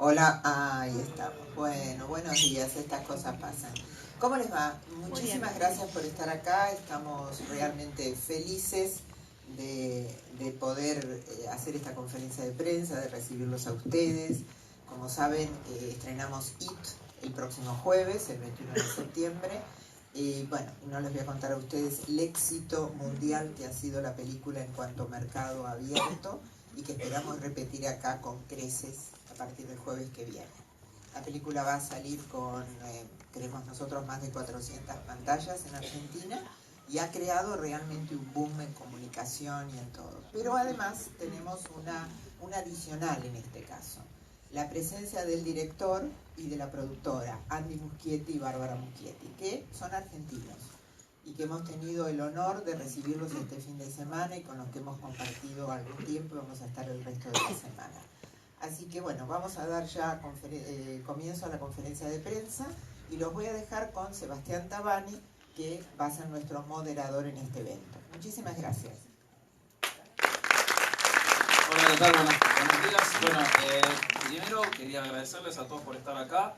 Hola, ahí estamos. Bueno, buenos días, estas cosas pasan. ¿Cómo les va? Muchísimas gracias por estar acá. Estamos realmente felices de poder hacer esta conferencia de prensa, de recibirlos a ustedes. Como saben, estrenamos IT el próximo jueves, el 21 de septiembre. Y bueno, no les voy a contar a ustedes el éxito mundial que ha sido la película en cuanto a mercado abierto y que esperamos repetir acá con creces a partir del jueves que viene. La película va a salir con, creemos nosotros, más de 400 pantallas en Argentina y ha creado realmente un boom en comunicación y en todo. Pero además tenemos una adicional en este caso. La presencia del director y de la productora, Andy Muschietti y Bárbara Muschietti, que son argentinos y que hemos tenido el honor de recibirlos este fin de semana y con los que hemos compartido algún tiempo y vamos a estar el resto de la semana. Así que bueno, vamos a dar ya comienzo a la conferencia de prensa y los voy a dejar con Sebastián Tabani, que va a ser nuestro moderador en este evento. Muchísimas gracias. Hola, ¿qué tal? Buenos días. Bueno, primero quería agradecerles a todos por estar acá.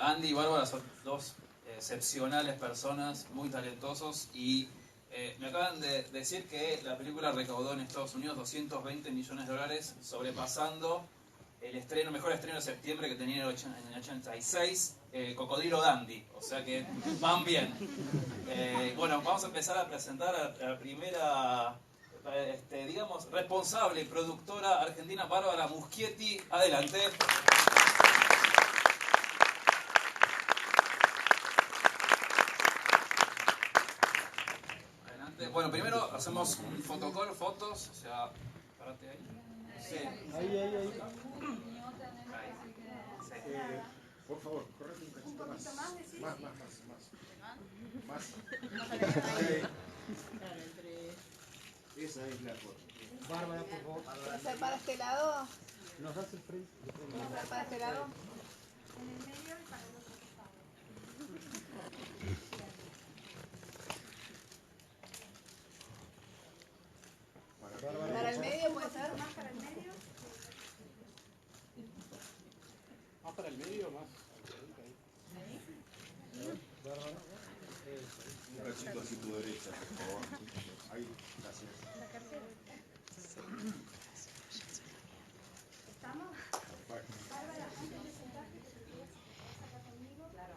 Andy y Bárbara son dos excepcionales personas, muy talentosos, y me acaban de decir que la película recaudó en Estados Unidos 220 millones de dólares, sobrepasando el mejor estreno de septiembre que tenía en el 86, Cocodrilo Dandy, o sea que van bien. Bueno, vamos a empezar a presentar a la primera, digamos, responsable y productora argentina, Bárbara Muschietti. Adelante. Bueno, primero hacemos un fotocall, fotos, o sea, párate ahí. Sí. Ahí. Por favor, correte un cachito más. Más. Esa es la foto. Bárbara, por favor. ¿Pasar para este lado? ¿Nos das el frente? ¿Pasar para este lado? En el medio y para el otro costado. ¿Para el medio puede ser? Más para el medio. Más para el medio, más. Bárbara. Un cachito hacia tu derecha, por favor. Ahí, gracias. La cartera. ¿Estamos? Perfecto. Bárbara, antes de sentarte, ¿te querías acá conmigo? Claro.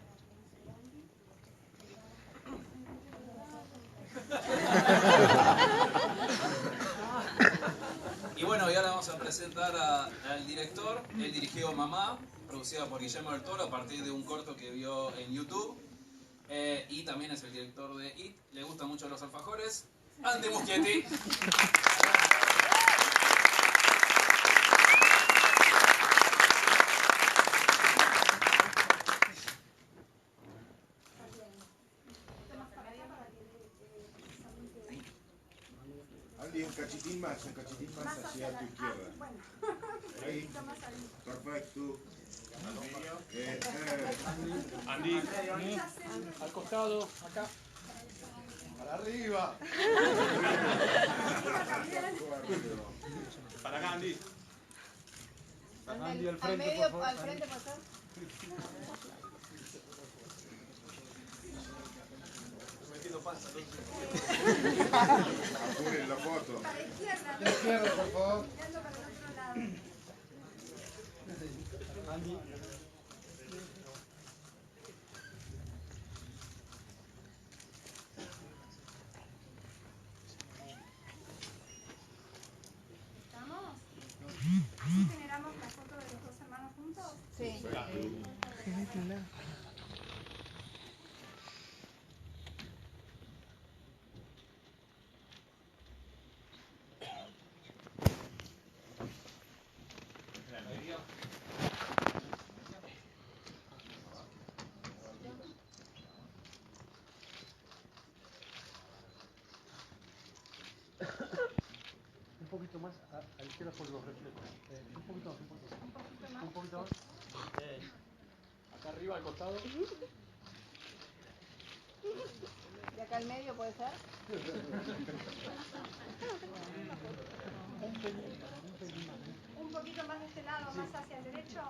Y bueno, y ahora vamos a presentar al director. Él dirigió Mamá, producida por Guillermo del Toro a partir de un corto que vio en YouTube. Y también es el director de IT. Le gustan mucho los alfajores. Andy Muschietti. Andy, un cachitín más hacia tu izquierda. Bueno, Ahí, más ahí. perfecto. Andy, al costado, acá. Para arriba. Para acá, Andy. Andy, al Al frente, medio, por favor. al frente puede ser. Apuren la foto. Para la izquierda. La izquierda, por favor. Mirando para el otro lado. Andy. ¿Estamos? ¿Sí generamos la foto de los dos hermanos juntos? Sí. Un poquito más a la izquierda por los reflejos. Un poquito más. Un poquito más. Acá arriba, al costado. ¿Y acá al medio puede ser? Un poquito más de este lado, más hacia el derecho. mucho?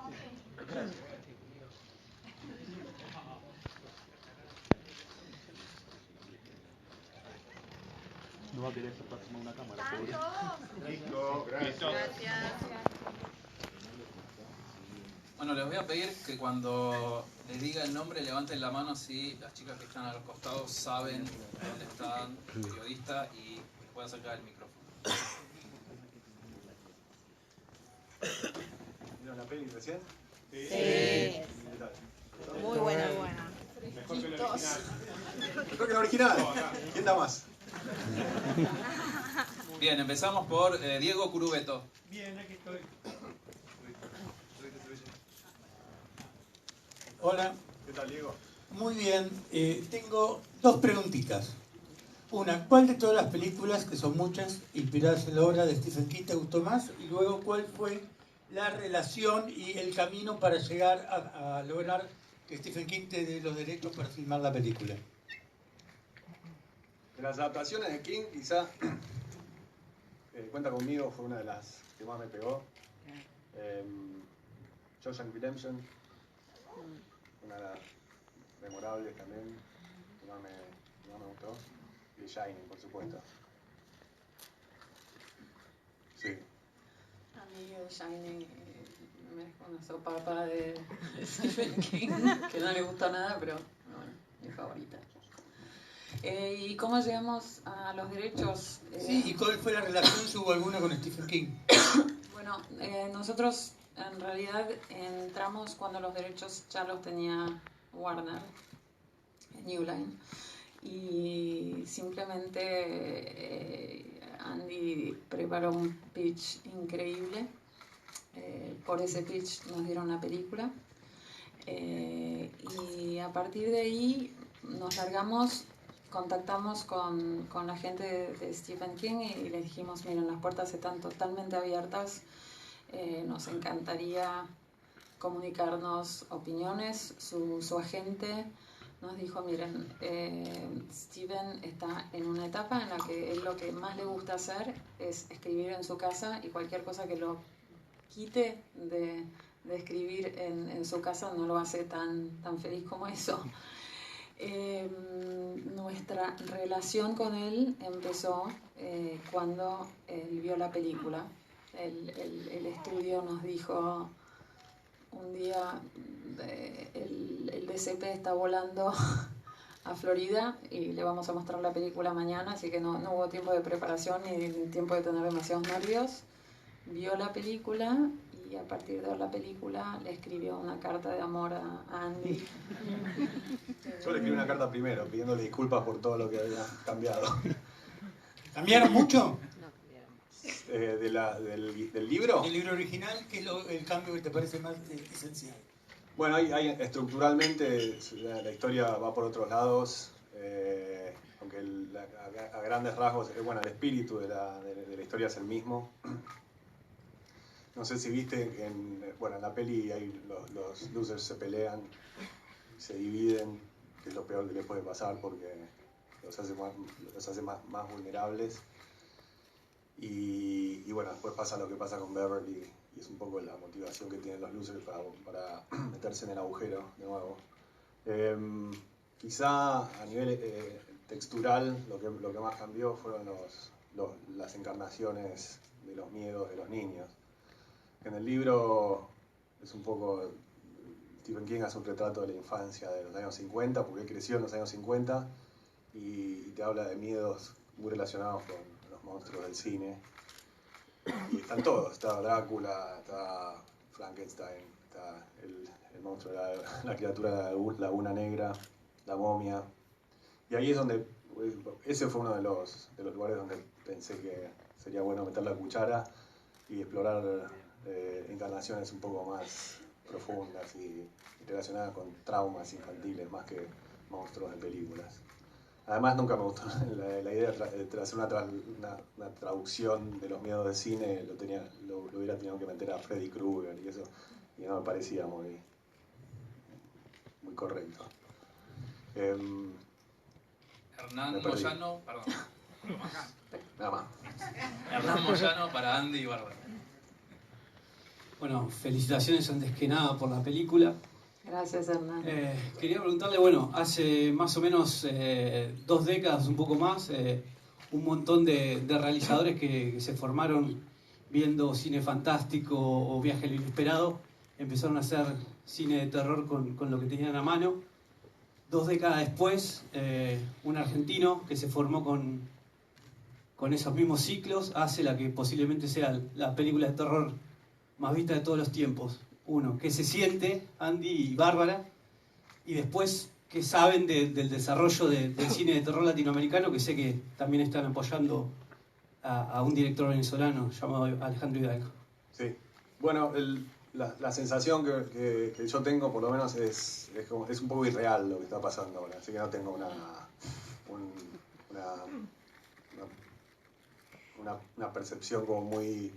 No va a querer acercarse a una cámara, ¿Están pobre. todos? Listo, gracias. Bueno, les voy a pedir que cuando les diga el nombre levanten la mano si las chicas que están a los costados saben dónde está el periodista y pueden acercar el micrófono. ¿Vieron la peli recién? Sí. ¿Qué tal? Muy buena. Mejor que la original. Mejor que la original. ¿Quién da más? Bien, empezamos por Diego Curubeto. Bien, aquí estoy. Hola, ¿Qué tal, Diego? muy bien. Tengo dos preguntitas. Una, ¿cuál de todas las películas, que son muchas, inspiradas en la obra de Stephen King, te gustó más? Y luego, ¿cuál fue la relación y el camino para llegar a lograr que Stephen King te dé los derechos para filmar la película? De las adaptaciones de King, quizá Cuenta conmigo fue una de las que más me pegó. Shawshank Redemption, una de las memorables también, que más me gustó. Y Shining, por supuesto. Sí. A mí el Shining me merezco una sopapa de Stephen King, que no le gustó nada, pero bueno, mi favorita. ¿Y cómo llegamos a los derechos? Sí, ¿y cuál fue la relación, si hubo alguna, con Stephen King? Bueno, nosotros en realidad entramos cuando los derechos ya los tenía Warner, New Line, y simplemente Andy preparó un pitch increíble. Por ese pitch nos dieron la película, y a partir de ahí nos largamos, contactamos con la gente de Stephen King y les dijimos, miren, las puertas están totalmente abiertas, nos encantaría comunicarnos opiniones. Su agente nos dijo, miren, Steven está en una etapa en la que él lo que más le gusta hacer es escribir en su casa, y cualquier cosa que lo quite de escribir en su casa no lo hace tan feliz como eso. Nuestra relación con él empezó cuando él vio la película. El estudio nos dijo un día, el DCP está volando a Florida y le vamos a mostrar la película mañana, así que no hubo tiempo de preparación ni tiempo de tener demasiados nervios. Vio la película y a partir de ver la película le escribió una carta de amor a Andy. Yo le escribí una carta primero, pidiéndole disculpas por todo lo que había cambiado. ¿Cambiaron mucho? ¿Del libro? ¿El libro original? ¿Qué es el cambio que te parece más esencial? Bueno, hay estructuralmente la historia va por otros lados, aunque a grandes rasgos, bueno, el espíritu de la historia es el mismo. No sé si viste que en la peli los losers se pelean, se dividen, que es lo peor que les puede pasar porque los hace más vulnerables. Y bueno, después pasa lo que pasa con Beverly, y es un poco la motivación que tienen los losers para meterse en el agujero de nuevo. Quizá a nivel textural lo que más cambió fueron las encarnaciones de los miedos de los niños. En el libro es un poco, Stephen King hace un retrato de la infancia de los años 50, porque él creció en los años 50, y te habla de miedos muy relacionados con los monstruos del cine. Y están todos, está Drácula, está Frankenstein, está el monstruo, la criatura de la Laguna Negra, la momia. Y ahí es donde, ese fue uno de los lugares donde pensé que sería bueno meter la cuchara y explorar encarnaciones un poco más profundas y relacionadas con traumas infantiles más que monstruos de películas. Además, nunca me gustó la idea de hacer una traducción de los miedos del cine, lo hubiera tenido que meter a Freddy Krueger y eso, y no me parecía muy correcto. Hernán Moyano, perdón. Nada más. Hernán Moyano para Andy y Bárbara. Bueno, felicitaciones antes que nada por la película. Gracias, Hernán. Quería preguntarle, bueno, hace más o menos 2 décadas, un poco más, un montón de realizadores que se formaron viendo cine fantástico o Viaje al Inesperado, empezaron a hacer cine de terror con lo que tenían a mano. 2 décadas después, un argentino que se formó con esos mismos ciclos hace la que posiblemente sea la película de terror más vista de todos los tiempos. Uno, ¿qué se siente, Andy y Bárbara? Y después, ¿qué saben del desarrollo del cine de terror latinoamericano? Que sé que también están apoyando a un director venezolano llamado Alejandro Hidalgo. Sí, bueno, la sensación que yo tengo, por lo menos, es un poco irreal lo que está pasando ahora, así que no tengo una percepción como muy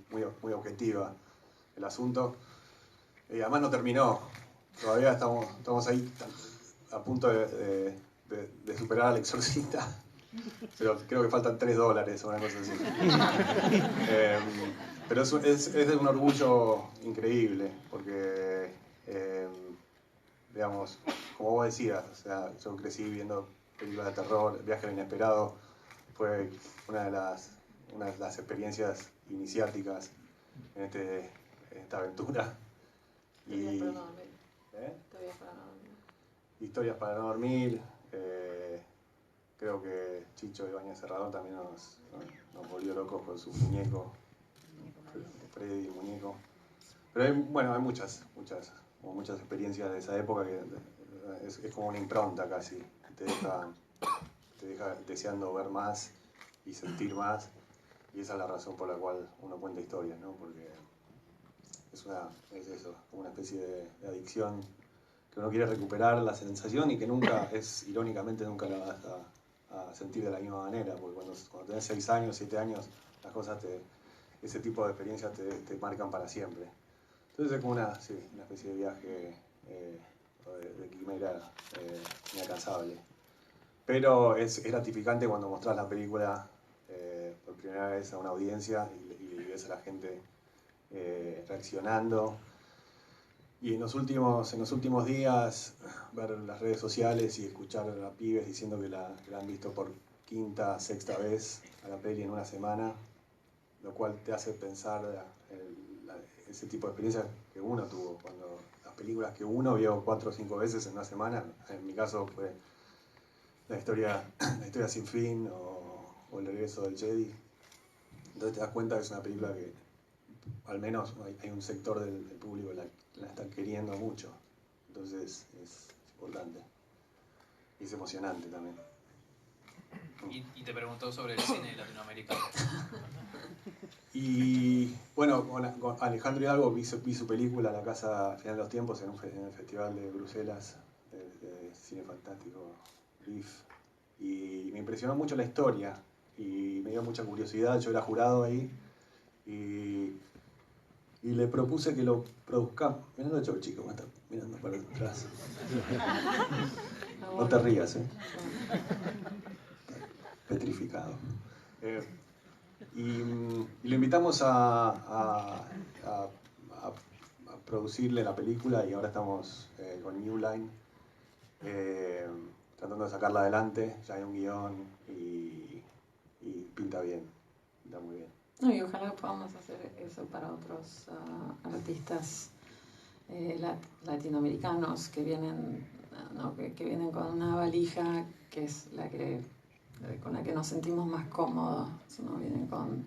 objetiva del asunto. Además no terminó, todavía estamos ahí a punto de superar al Exorcista, pero creo que faltan $3 o una cosa así. Pero es de un orgullo increíble, porque, digamos, como vos decías, o sea, yo crecí viendo películas de terror. Viaje al Inesperado fue una de las experiencias iniciáticas en esta aventura. Historias para no dormir. Creo que Chicho Ibáñez Serrador también nos volvió locos con su muñeco, Freddy muñeco. Pero hay muchas experiencias de esa época que es como una impronta casi, te deja deseando ver más y sentir más, y esa es la razón por la cual uno cuenta historias, ¿no? Porque es eso, como una especie de adicción que uno quiere recuperar la sensación y que irónicamente nunca la vas a sentir de la misma manera, porque cuando tenés 6 años, 7 años, las cosas ese tipo de experiencias te marcan para siempre. Entonces es como una especie de viaje de quimera inalcanzable. Pero es gratificante cuando mostrás la película por primera vez a una audiencia y ves a la gente reaccionando. Y en los últimos días ver las redes sociales y escuchar a pibes diciendo que la han visto por 5ª, 6ª vez a la peli en una semana, lo cual te hace pensar ese tipo de experiencias que uno tuvo, cuando las películas que uno vio 4 o 5 veces en una semana. En mi caso fue la historia sin fin o El regreso del Jedi. Entonces te das cuenta que es una película que al menos hay un sector del público que la está queriendo mucho. Entonces es importante y es emocionante también. Y te preguntó sobre el cine latinoamericano. Y bueno, con Alejandro Hidalgo vi su película La Casa al Final de los Tiempos en el Festival de Bruselas de Cine Fantástico, RIF, y me impresionó mucho la historia y me dio mucha curiosidad. Yo era jurado ahí y le propuse que lo produzcamos. Mirando yo, chico, me está mirando para atrás. No te rías, petrificado. Y lo invitamos a producirle la película, y ahora estamos con New Line tratando de sacarla adelante. Ya hay un guión y pinta bien, pinta muy bien. No, y ojalá podamos hacer eso para otros artistas latinoamericanos que vienen, que vienen con una valija que es con la que nos sentimos más cómodos, ¿no? Vienen con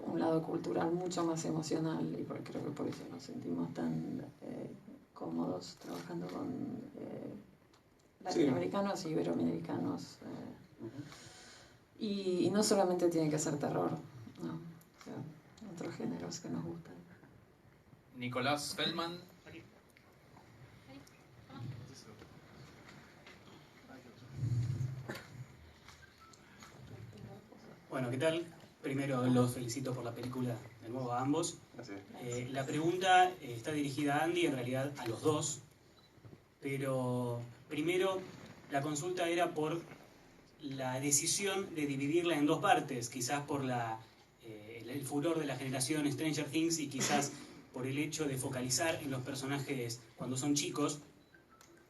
un lado cultural mucho más emocional, y creo que por eso nos sentimos tan cómodos trabajando con latinoamericanos y iberoamericanos. Y no solamente tiene que ser terror, ¿no? O sea, otros géneros que nos gustan. Nicolás Feldman. Bueno, ¿qué tal? Primero los felicito por la película, de nuevo a ambos. La pregunta está dirigida a Andy, en realidad a los dos, pero primero la consulta era por la decisión de dividirla en 2 partes, quizás por el el furor de la generación Stranger Things y quizás por el hecho de focalizar en los personajes cuando son chicos,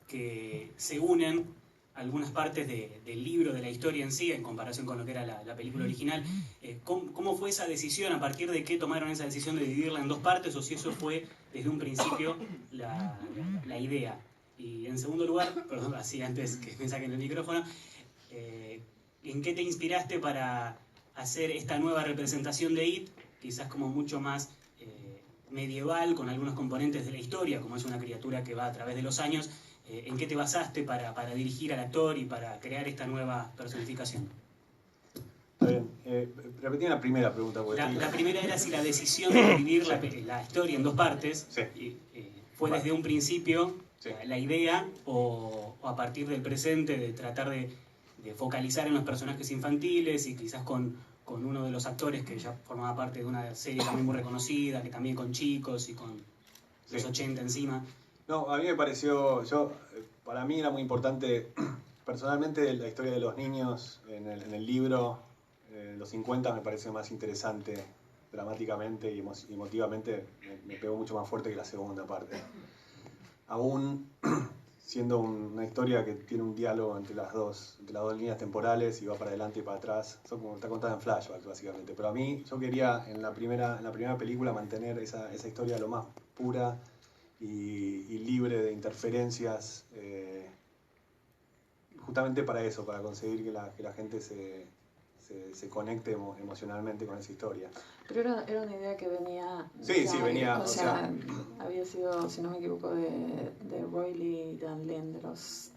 que se unen algunas partes del libro, de la historia en sí, en comparación con lo que era la película original. ¿Cómo fue esa decisión? ¿A partir de qué tomaron esa decisión de dividirla en dos partes? ¿O si eso fue desde un principio la idea? Y en segundo lugar, perdón, así antes que me saquen el micrófono, ¿en qué te inspiraste para hacer esta nueva representación de It? Quizás como mucho más medieval, con algunos componentes de la historia, como es una criatura que va a través de los años. ¿En qué te basaste para dirigir al actor y para crear esta nueva personificación? Está bien. Repetí la primera pregunta. La primera era si la decisión de dividir la historia en dos partes fue desde un principio la idea o a partir del presente de tratar de focalizar en los personajes infantiles y quizás con uno de los actores que ya formaba parte de una serie también muy reconocida, que también con chicos y con los 80 encima. No, a mí me pareció, para mí era muy importante, personalmente la historia de los niños en el libro, en los 50 me pareció más interesante dramáticamente y emotivamente, me pegó mucho más fuerte que la segunda parte. Aún siendo una historia que tiene un diálogo entre las dos líneas temporales y va para adelante y para atrás, son como está contada en flashback básicamente, pero a mí yo quería en la primera película mantener esa historia lo más pura y libre de interferencias, justamente para eso, para conseguir que la gente se conecte emocionalmente con esa historia. Pero era una idea que venía... Sí, venía... O sea, había sido, si no me equivoco, de Roy Lee Dan Lin, de los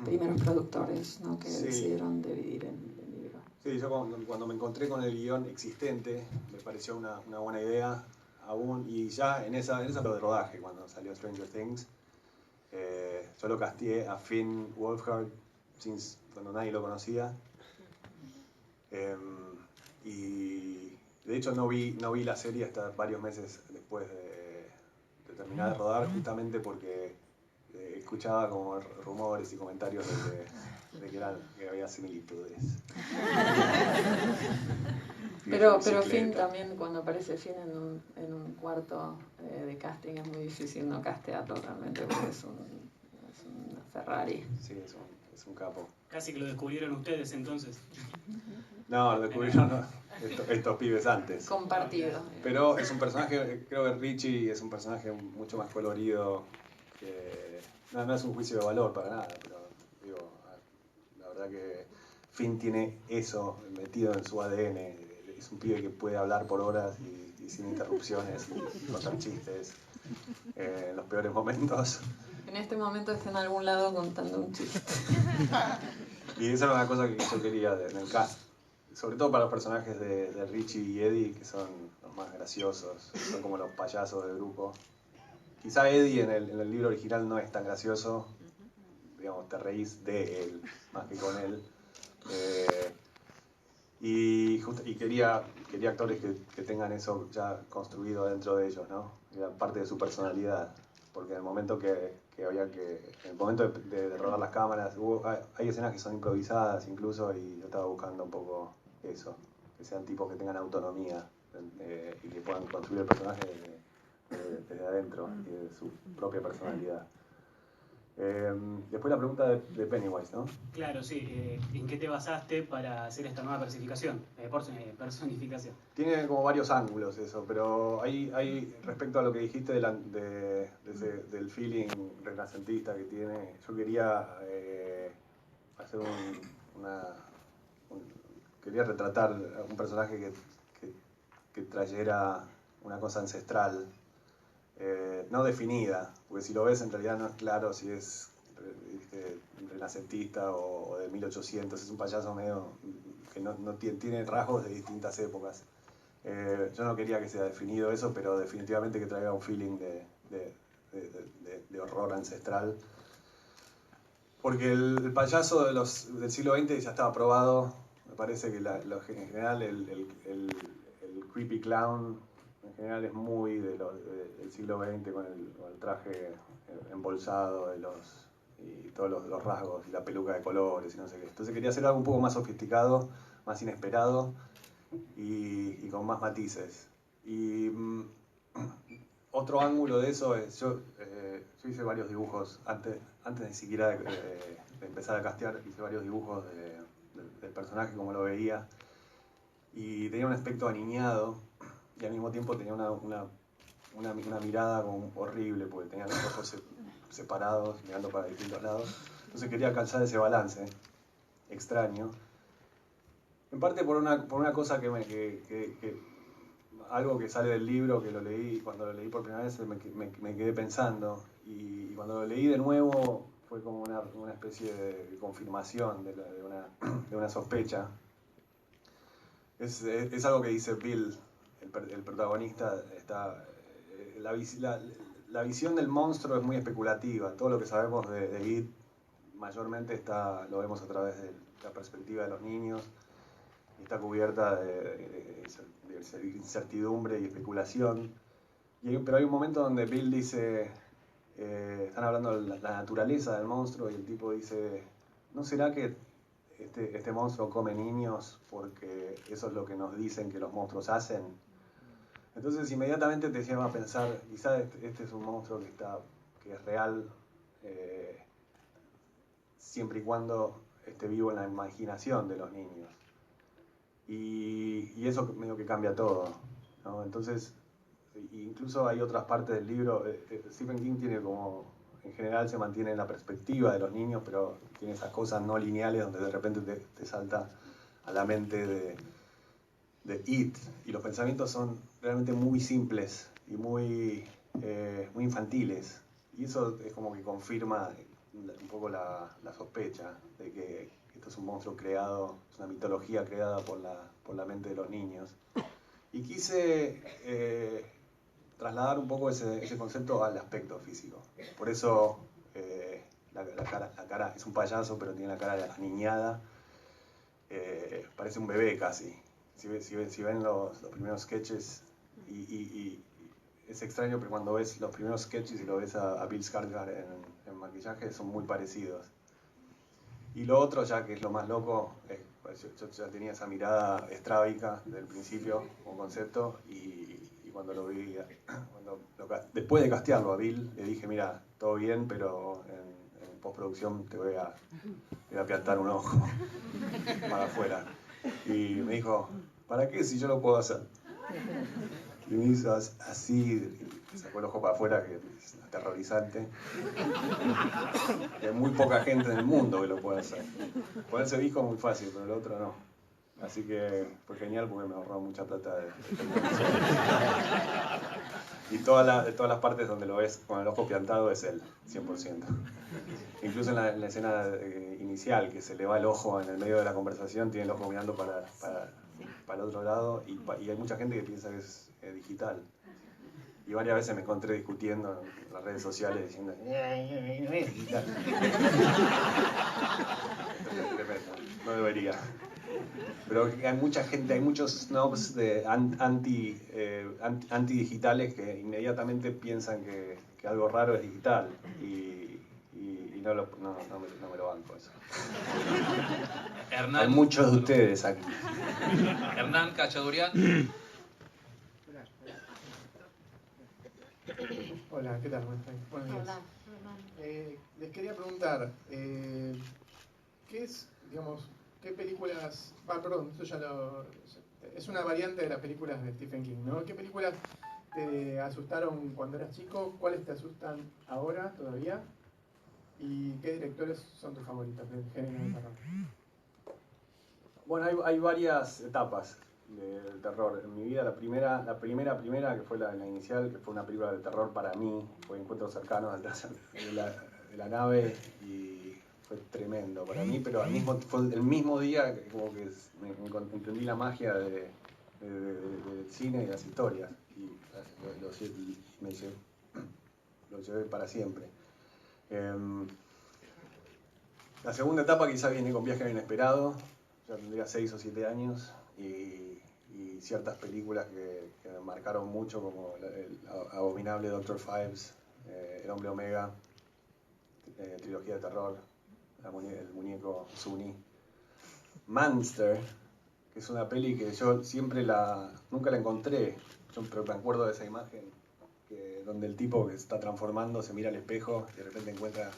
primeros productores, ¿no? Que decidieron dividir el libro. Sí, yo cuando me encontré con el guión existente, me pareció una buena idea. Aún, y ya en esa lo de rodaje, cuando salió Stranger Things, yo lo casteé a Finn Wolfhard cuando nadie lo conocía, y de hecho no vi la serie hasta varios meses después de terminar de rodar, justamente porque escuchaba como rumores y comentarios de que había similitudes. Pero Finn también, cuando aparece Finn en un cuarto de casting, es muy difícil no castearlo realmente, porque es una Ferrari. Sí, es un capo. Casi que lo descubrieron ustedes entonces. No, lo descubrieron estos pibes antes. Compartido. Pero es un personaje, creo que Richie es un personaje mucho más colorido, que no es un juicio de valor para nada, pero digo, la verdad que Finn tiene eso metido en su ADN. Es un pibe que puede hablar por horas y sin interrupciones y contar chistes en los peores momentos. En este momento está en algún lado contando un chiste. Y esa era una cosa que yo quería en el cast. Sobre todo para los personajes de Richie y Eddie, que son los más graciosos, son como los payasos del grupo. Quizá Eddie en el libro original no es tan gracioso, digamos, te reís de él más que con él. Y quería actores que tengan eso ya construido dentro de ellos, ¿no? Era parte de su personalidad, porque en el momento de rodar las cámaras, hay escenas que son improvisadas incluso, y yo estaba buscando un poco eso, que sean tipos que tengan autonomía y que puedan construir el personaje desde adentro y de su propia personalidad. Después la pregunta de Pennywise, ¿no? Claro, sí. ¿En qué te basaste para hacer esta nueva personificación? Tiene como varios ángulos eso, pero hay respecto a lo que dijiste del feeling renacentista que tiene, yo quería hacer quería retratar a un personaje que trayera una cosa ancestral, no definida, porque si lo ves en realidad no es claro si es renacentista o de 1800, es un payaso medio que no tiene rasgos de distintas épocas. Yo no quería que sea definido eso, pero definitivamente que traiga un feeling de horror ancestral, porque el payaso del siglo XX ya estaba probado. Me parece que en general el creepy clown en general es muy del siglo XX, con el traje embolsado y todos los rasgos y la peluca de colores y no sé qué. Entonces quería hacer algo un poco más sofisticado, más inesperado, y con más matices. Y otro ángulo de eso es, yo hice varios dibujos, antes ni siquiera de empezar a castear, hice varios dibujos del personaje como lo veía, y tenía un aspecto aniñado, y al mismo tiempo tenía una mirada como horrible, porque tenía los ojos separados, mirando para distintos lados. Entonces quería calzar ese balance extraño, en parte por una cosa algo que sale del libro, que lo leí, cuando lo leí por primera vez me quedé pensando, y cuando lo leí de nuevo fue como una especie de confirmación de una sospecha. Es algo que dice Bill, el protagonista. La visión del monstruo es muy especulativa. Todo lo que sabemos de It mayormente lo vemos a través de la perspectiva de los niños, y está cubierta de incertidumbre y especulación. Pero hay un momento donde Bill dice, están hablando de la naturaleza del monstruo, y el tipo dice, ¿no será que este monstruo come niños porque eso es lo que nos dicen que los monstruos hacen? Entonces inmediatamente te lleva a pensar, quizás este es un monstruo que es real, siempre y cuando esté vivo en la imaginación de los niños. Y eso medio que cambia todo, ¿no? Entonces, incluso hay otras partes del libro. Stephen King tiene como, en general se mantiene en la perspectiva de los niños, pero tiene esas cosas no lineales donde de repente te salta a la mente de It, y los pensamientos son realmente muy simples y muy infantiles, y eso es como que confirma un poco la sospecha de que esto es un monstruo creado, es una mitología creada por la mente de los niños. Y quise trasladar un poco ese concepto al aspecto físico. Por eso la cara es un payaso, pero tiene la cara aniñada, parece un bebé casi. Si ven los primeros sketches, y es extraño, pero cuando ves los primeros sketches y lo ves a Bill Skarsgård en maquillaje, son muy parecidos. Y lo otro, ya que es lo más loco, yo ya tenía esa mirada estrábica desde el principio como concepto, y cuando lo vi, después de castearlo a Bill, le dije, mira, todo bien, pero en postproducción te voy a plantar un ojo para afuera. Y me dijo, ¿para qué si yo lo puedo hacer? Y me hizo así, sacó el ojo para afuera, que es aterrorizante. Hay muy poca gente en el mundo que lo puede hacer. Ponerse visco es muy fácil, pero el otro no. Así que fue genial porque me ahorró mucha plata y de todas las partes donde lo ves con el ojo piantado es él, 100%. Incluso en la escena inicial, que se le va el ojo en el medio de la conversación, tiene el ojo mirando para el otro lado, y hay mucha gente que piensa que es digital. Y varias veces me encontré discutiendo en las redes sociales diciendo, no es digital. No debería. Pero hay mucha gente, hay muchos snobs anti-digitales que inmediatamente piensan que algo raro es digital, y no me lo banco eso. Hernán, hay muchos de ustedes aquí. Hernán Cachadurian. Hola, ¿qué tal? Buenos días. Hola. Les quería preguntar, ¿qué es, digamos, qué películas... perdón, esto ya es una variante de las películas de Stephen King, ¿no? ¿Qué películas te asustaron cuando eras chico? ¿Cuáles te asustan ahora todavía? ¿Y qué directores son tus favoritos del género de terror? Bueno, hay varias etapas del terror. En mi vida, la primera, que fue la inicial, que fue una película de terror para mí, fue Encuentros Cercanos de la nave, y fue tremendo para mí, pero fue el mismo día que como que entendí la magia del cine y las historias, y lo llevé para siempre. La segunda etapa quizás viene con Viaje Inesperado. Ya tendría 6 o 7 años, y ciertas películas que me marcaron mucho, como el abominable Dr. Fives, El Hombre Omega, trilogía de terror, el muñeco Zuni, Monster, que es una peli que yo nunca la encontré, pero me acuerdo de esa imagen, donde el tipo que se está transformando se mira al espejo y de repente encuentra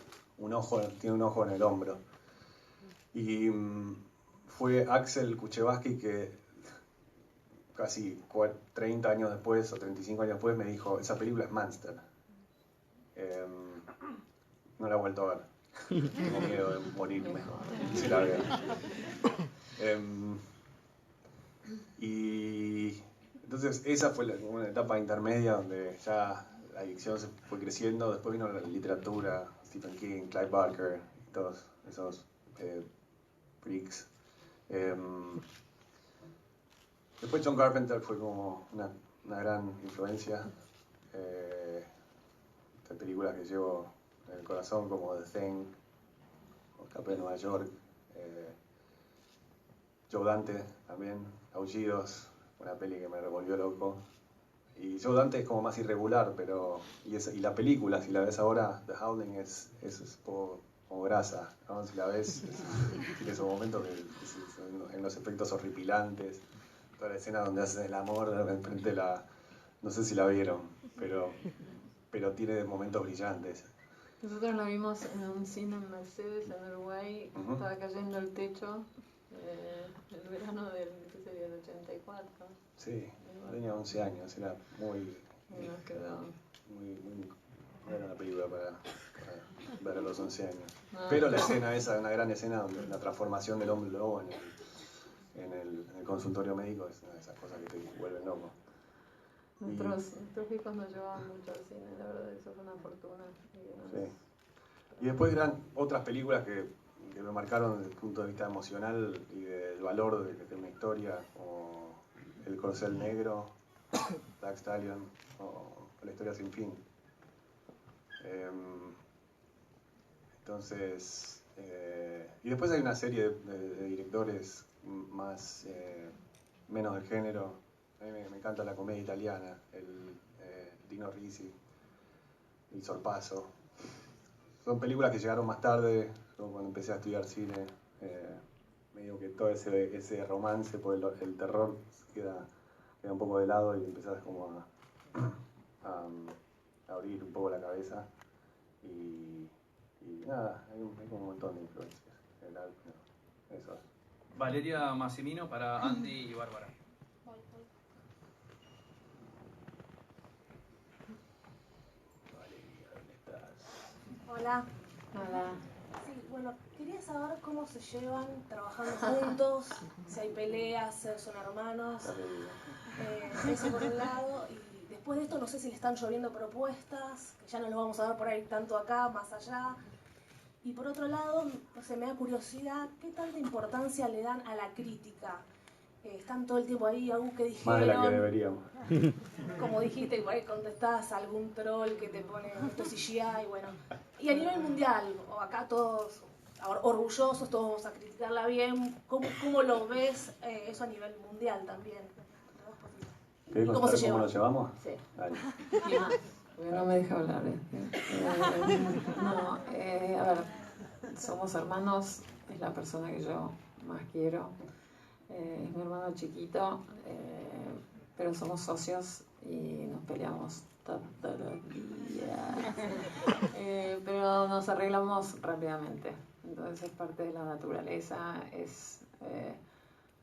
tiene un ojo en el hombro. Y fue Axel Kuchevaski que casi 30 años después o 35 años después me dijo, esa película es Monster. No la he vuelto a ver. Tengo miedo de morirme si la veo. Y entonces esa fue una etapa intermedia donde ya la adicción se fue creciendo. Después vino la literatura, Stephen King, Clive Barker, todos esos freaks. Después John Carpenter fue como una gran influencia. Esta película que llevo en el corazón como The Thing, o Escape de Nueva York. Joe Dante también, Aullidos, una peli que me revolvió loco. Y Joe Dante es como más irregular, pero y la película, si la ves ahora, The Howling es como grasa, ¿no? Si la ves, tiene esos momentos en los efectos horripilantes, toda la escena donde hacen el amor enfrente de no sé si la vieron, pero tiene momentos brillantes. Nosotros la vimos en un cine en Mercedes, en Uruguay, estaba cayendo el techo, el verano del 84. Sí, tenía 11 años, era muy era una película para ver a los 11 años. Pero la escena esa, una gran escena donde la transformación del hombre lobo en el consultorio médico es una de esas cosas que te vuelven loco. Nuestros hijos nos llevaban mucho al cine, la verdad, eso fue una fortuna. Sí. Y después eran otras películas que me marcaron desde el punto de vista emocional y del valor de que tiene una historia, como El Corcel Negro, Black Stallion, o La Historia Sin Fin. Entonces, y después hay una serie de directores menos del género. A mí me encanta la comedia italiana, Dino Risi, El Sorpaso. Son películas que llegaron más tarde, cuando empecé a estudiar cine. Medio que todo ese romance por el terror queda un poco de lado y empezás como a abrir un poco la cabeza. Y nada, hay como un montón de influencias. Eso. Valeria Massimino para Andy y Bárbara. Valeria, ¿dónde estás? Hola. Hola. Sí, bueno, quería saber cómo se llevan trabajando juntos, si hay peleas, si son hermanos. Eso por un lado. Y después de esto no sé si le están lloviendo propuestas, que ya no los vamos a ver por ahí tanto acá, más allá. Y por otro lado, no sé, me da curiosidad, ¿qué tanta importancia le dan a la crítica? Están todo el tiempo ahí, algo que dijeron. Más de la que deberíamos. Como dijiste, por ahí contestás a algún troll que te pone esto CGI, bueno. Y a nivel mundial, o acá todos orgullosos, todos vamos a criticarla bien. ¿Cómo lo ves eso a nivel mundial también? ¿Querés contar cómo nos llevamos? Sí. Dale. Porque no me deja hablar. A ver, somos hermanos, es la persona que yo más quiero. Es mi hermano chiquito, pero somos socios y nos peleamos todos los días. Pero nos arreglamos rápidamente. Entonces es parte de la naturaleza,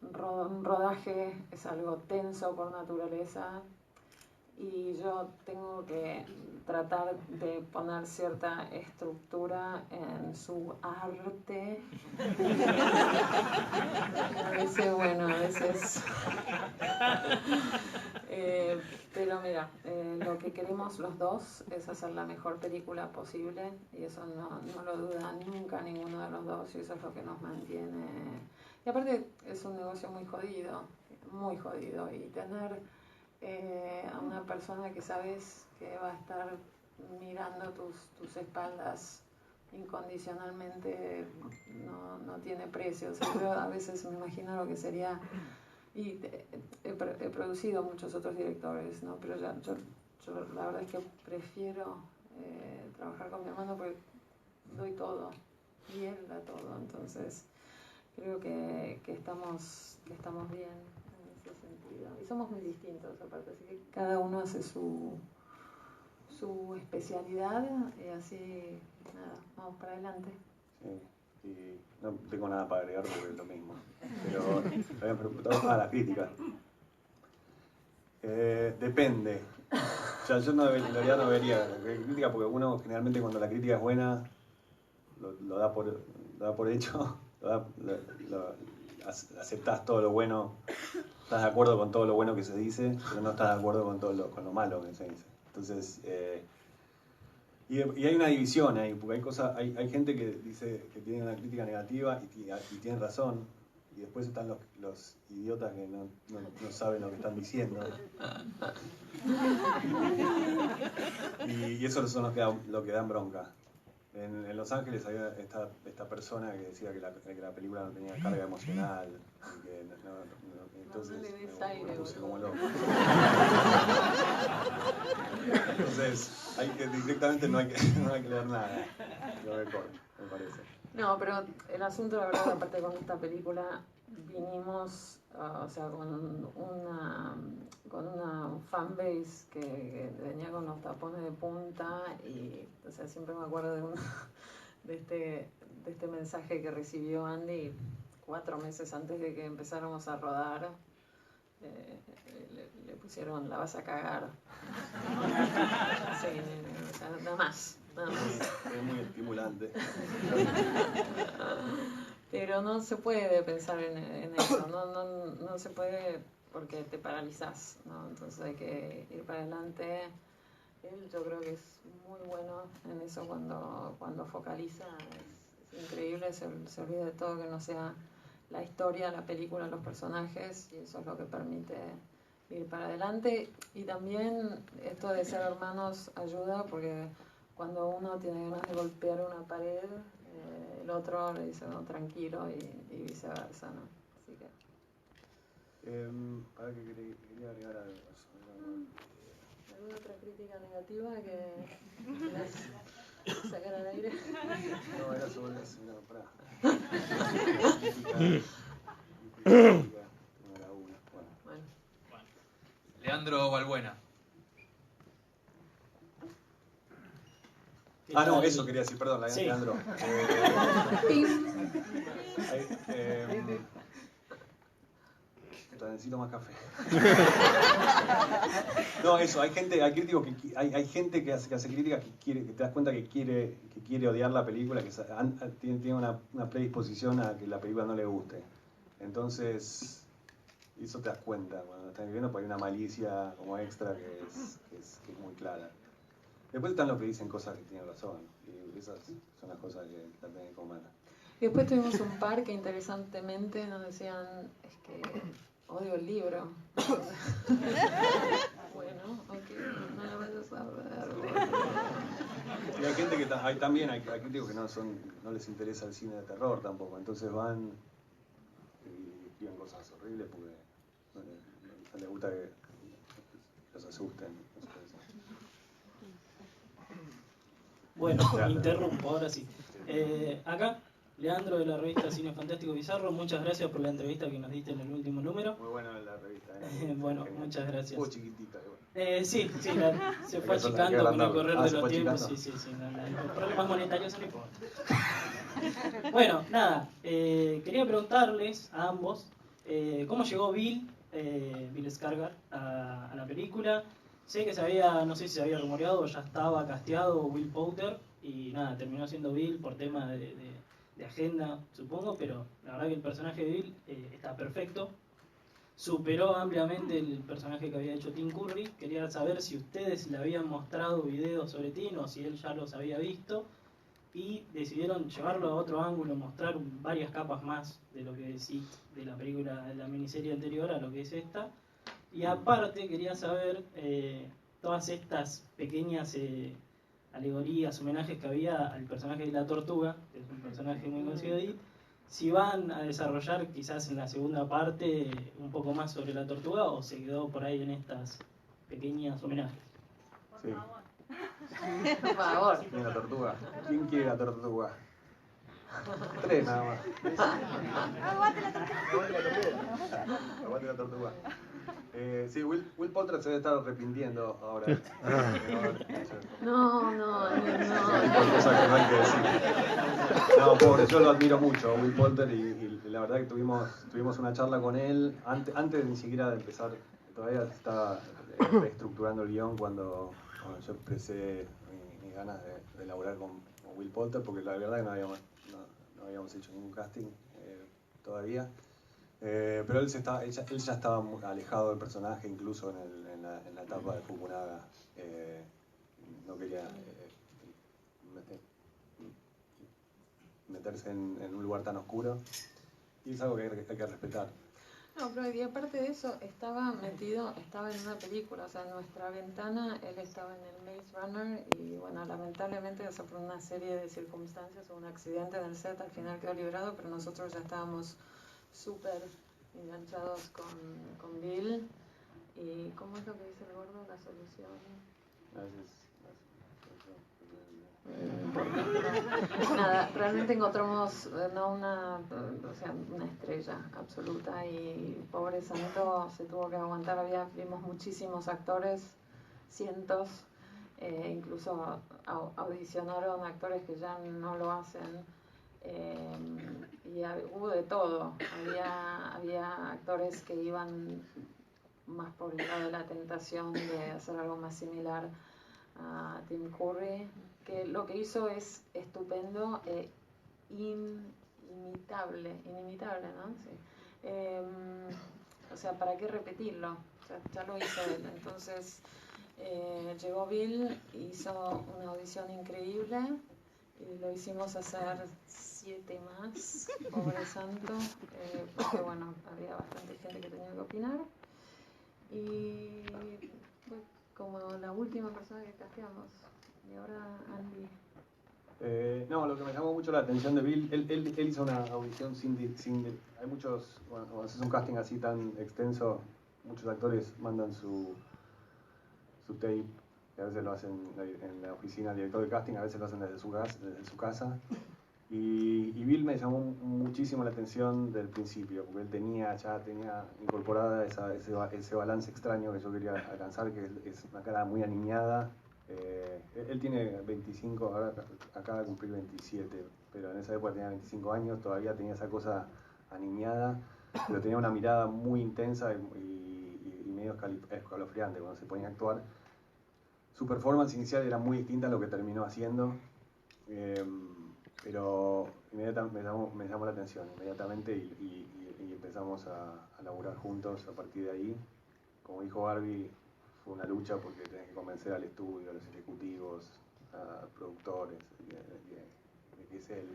un rodaje es algo tenso por naturaleza y yo tengo que tratar de poner cierta estructura en su arte. A veces pero mira, lo que queremos los dos es hacer la mejor película posible y eso no lo duda nunca ninguno de los dos y eso es lo que nos mantiene. Y aparte es un negocio muy jodido y tener a una persona que sabes que va a estar mirando tus espaldas incondicionalmente no tiene precio. O sea, yo a veces me imagino lo que sería, y he producido muchos otros directores, ¿no? Pero yo la verdad es que prefiero trabajar con mi hermano porque doy todo y él da todo, entonces creo que estamos bien en ese sentido. Y somos muy distintos aparte, así que cada uno hace su especialidad y así, nada, vamos para adelante. Sí, y no tengo nada para agregar porque es lo mismo. Pero habían preguntado a la crítica. Depende. O sea, yo en realidad no vería la crítica porque uno generalmente cuando la crítica es buena lo da por hecho, aceptás todo lo bueno, estás de acuerdo con todo lo bueno que se dice, pero no estás de acuerdo con lo malo que se dice. Entonces, y hay una división ahí, porque hay gente que dice que tiene una crítica negativa y tiene razón, y después están los idiotas que no saben lo que están diciendo. Y eso son los que dan bronca. En Los Ángeles había esta persona que decía que la película no tenía carga emocional, y que entonces me puse como loco. Entonces, directamente no hay que leer nada, lo mejor, me parece. No, pero el asunto, la verdad, aparte con esta película, vinimos, o sea, con una fanbase que venía con los tapones de punta y, o sea, siempre me acuerdo de este mensaje que recibió Andy 4 meses antes de que empezáramos a rodar. Le pusieron, la vas a cagar. Sí, o sea, nada más. Es muy estimulante. Pero no se puede pensar en eso, no se puede porque te paralizas, ¿no? Entonces hay que ir para adelante. Él yo creo que es muy bueno en eso cuando focaliza, es increíble, se olvida de todo que no sea la historia, la película, los personajes, y eso es lo que permite ir para adelante. Y también esto de ser hermanos ayuda porque cuando uno tiene ganas de golpear una pared, el otro le dice no, tranquilo y viceversa, ¿no? Así que... para que quería agregar algo. ¿Alguna otra crítica negativa que quieras sacar al aire? No, era sobre eso, no, pará. Bueno. Leandro Balbuena. No, eso quería decir, perdón, Leandro. Necesito más café. No, eso, hay críticos hay gente que hace críticas que te das cuenta que quiere odiar la película, que tiene una predisposición a que la película no le guste. Entonces, eso te das cuenta cuando estás viendo, porque hay una malicia como extra que es muy clara. Después están los que dicen cosas que tienen razón, y esas son las cosas que la tienen que comer. Y después tuvimos un par que interesantemente nos decían, es que odio el libro. Bueno, ok, no lo vayas a ver. Y hay gente que hay críticos que no les interesa el cine de terror tampoco, entonces van y escriben cosas horribles porque no les gusta que los asusten. Bueno, interrumpo, ahora sí. Acá, Leandro de la revista Cine Fantástico Bizarro, muchas gracias por la entrevista que nos diste en el último número. Muy buena la revista. Bueno, muchas gracias. Fue chiquitita. Sí, se fue achicando con el correr de los tiempos. Sí, los problemas monetarios no importan. Bueno, nada, quería preguntarles a ambos, ¿cómo llegó Bill Skarsgård a la película? Sé que no sé si se había rumoreado o ya estaba casteado Will Poulter y nada, terminó siendo Bill por tema de agenda, supongo, pero la verdad que el personaje de Bill está perfecto. Superó ampliamente el personaje que había hecho Tim Curry. Quería saber si ustedes le habían mostrado videos sobre Tim o si él ya los había visto y decidieron llevarlo a otro ángulo, mostrar varias capas más de lo que decís de la película, de la miniserie anterior a lo que es esta. Y aparte quería saber todas estas pequeñas alegorías, homenajes que había al personaje de la Tortuga, que es un personaje muy conocido de It, si van a desarrollar quizás en la segunda parte un poco más sobre la Tortuga o se quedó por ahí en estas pequeñas homenajes. Sí. Por favor. ¿Quién la Tortuga? ¿Quién quiere la Tortuga? 3 nada más. Aguante la tortuga. Aguante la tortuga. Sí, Will Poulter se debe estar arrepintiendo ahora. No. Por cosas que no hay que decir. No, pobre, yo lo admiro mucho, Will Poulter, y la verdad que tuvimos una charla con él antes ni siquiera de empezar. Todavía estaba reestructurando el guión cuando yo expresé mis ganas de laburar con Will Poulter, porque la verdad que no habíamos hecho ningún casting todavía. Pero él ya estaba alejado del personaje, incluso en la etapa de Fukunaga. No quería meterse en un lugar tan oscuro, y es algo que hay que respetar. No, pero y aparte de eso, estaba en una película, o sea, en nuestra ventana, él estaba en el Maze Runner, y bueno, lamentablemente, o sea, por una serie de circunstancias o un accidente en el set, al final quedó liberado, pero nosotros ya estábamos súper enganchados con Bill. ¿Y cómo es lo que dice el gordo? La solución. Nada, realmente encontramos una estrella absoluta, y pobre santo se tuvo que aguantar. Vimos muchísimos actores, cientos, incluso audicionaron actores que ya no lo hacen, y hubo de todo. Había actores que iban más por el lado de la tentación de hacer algo más similar a Tim Curry, que lo que hizo es estupendo, inimitable, ¿no? Sí. O sea, ¿para qué repetirlo? O sea, ya lo hizo él. Entonces, llegó Bill, hizo una audición increíble, y lo hicimos hacer 7 más, pobre santo, porque bueno, había bastante gente que tenía que opinar. Y fue como la última persona que casteamos. Y ahora Andy. No, lo que me llamó mucho la atención de Bill, él hizo una audición hay muchos, cuando haces un casting así tan extenso, muchos actores mandan su tape, que a veces lo hacen en la oficina del director de casting, a veces lo hacen desde su casa. Y Bill me llamó muchísimo la atención del principio, porque él ya tenía incorporada ese balance extraño que yo quería alcanzar, que es una cara muy aniñada. Él tiene 25, ahora acaba de cumplir 27, pero en esa época tenía 25 años, todavía tenía esa cosa aniñada, pero tenía una mirada muy intensa y medio escalofriante cuando se ponía a actuar. Su performance inicial era muy distinta a lo que terminó haciendo. Pero inmediatamente me llamó la atención inmediatamente, y empezamos a laburar juntos a partir de ahí. Como dijo Barbie, fue una lucha porque tenés que convencer al estudio, a los ejecutivos, a productores, de que es él,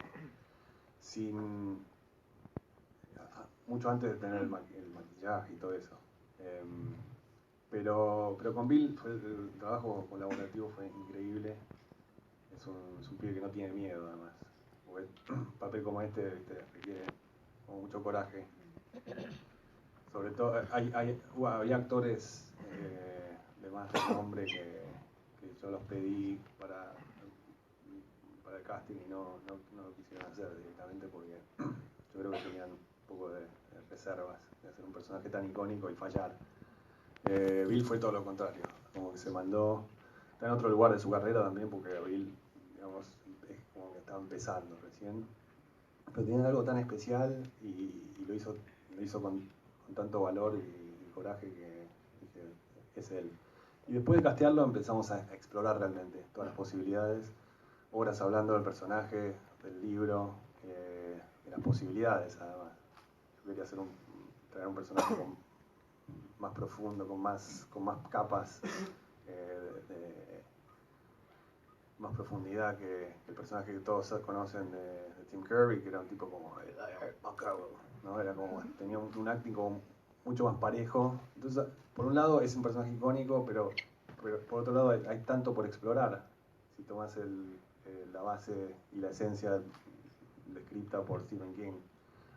mucho antes de tener el maquillaje y todo eso. Pero con Bill el trabajo colaborativo fue increíble. Es un pibe que no tiene miedo, además. Un papel como este requiere mucho coraje. Sobre todo, había actores de más renombre que yo los pedí para el casting, y no lo quisieron hacer directamente, porque yo creo que tenían un poco de reservas de hacer un personaje tan icónico y fallar. Bill fue todo lo contrario, como que se mandó, está en otro lugar de su carrera también, porque Bill, digamos, es como que estaba empezando recién, pero tenía algo tan especial, y lo hizo con tanto valor y coraje, que dije, es él. Y después de castearlo empezamos a explorar realmente todas las posibilidades, horas hablando del personaje, del libro, de las posibilidades además. Yo quería traer un personaje más profundo, con más capas, más profundidad que el personaje que todos conocen de Tim Curry, que era un tipo como ¿no? Era como, tenía un acting como mucho más parejo. Entonces, por un lado es un personaje icónico, pero por otro lado hay tanto por explorar. Si tomas la base y la esencia descrita por Stephen King,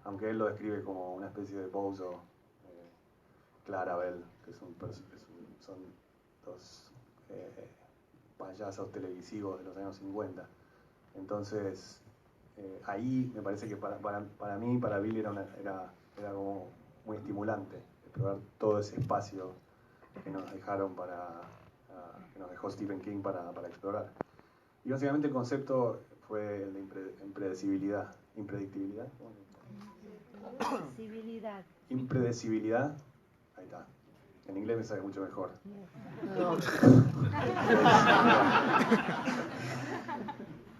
aunque él lo describe como una especie de bozo, Clarabelle, que son dos payasos televisivos de los años 50. Entonces, ahí me parece que para mí, para Bill, era como muy estimulante explorar todo ese espacio que nos dejaron que nos dejó Stephen King para explorar. Y básicamente el concepto fue el de impredecibilidad. ¿Impredictibilidad? Impredecibilidad. Impredecibilidad. Ahí está. En inglés me sale mucho mejor. No.